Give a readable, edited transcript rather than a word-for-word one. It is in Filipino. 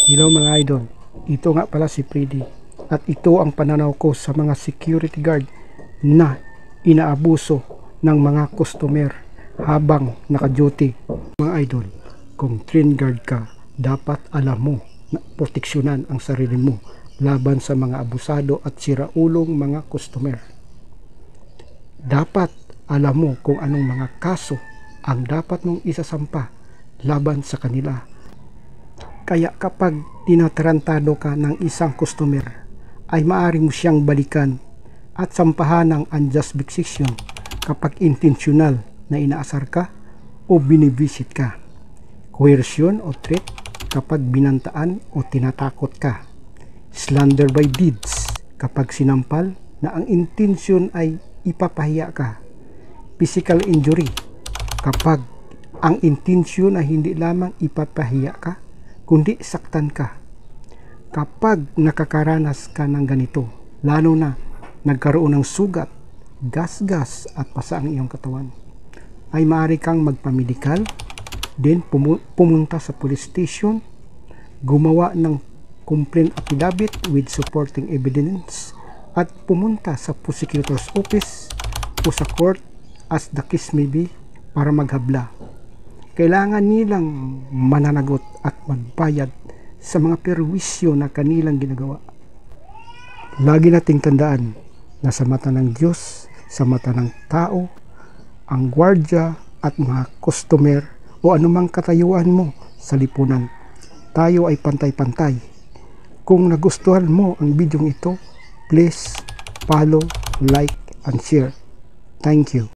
Hello mga idol, ito nga pala si Freddy at ito ang pananaw ko sa mga security guard na inaabuso ng mga customer habang naka-duty. Mga idol, kung train guard ka, dapat alam mo na proteksyonan ang sarili mo laban sa mga abusado at siraulong mga customer. Dapat alam mo kung anong mga kaso ang dapat mong isasampa laban sa kanila. Kaya kapag tinatarantado ka ng isang customer, ay maaari mo siyang balikan at sampahan ng unjust vexation kapag intentional na inaasar ka o binivisit ka. Coercion o threat kapag binantaan o tinatakot ka. Slander by deeds kapag sinampal na ang intensyon ay ipapahiya ka. Physical injury kapag ang intensyon ay hindi lamang ipapahiya ka, kundi saktan ka. Kapag nakakaranas ka ng ganito, lalo na nagkaroon ng sugat, gasgas at pasa ang iyong katawan, ay maaari kang magpamedikal, then pumunta sa police station, gumawa ng complaint affidavit with supporting evidence, at pumunta sa prosecutor's office o sa court as the case may be para maghabla. Kailangan nilang mananagot at magbayad sa mga perwisyo na kanilang ginagawa. Lagi nating tandaan na sa mata ng Diyos, sa mata ng tao, ang gwardya at mga customer o anumang katayuan mo sa lipunan, tayo ay pantay-pantay. Kung nagustuhan mo ang video ito, please follow, like, and share. Thank you.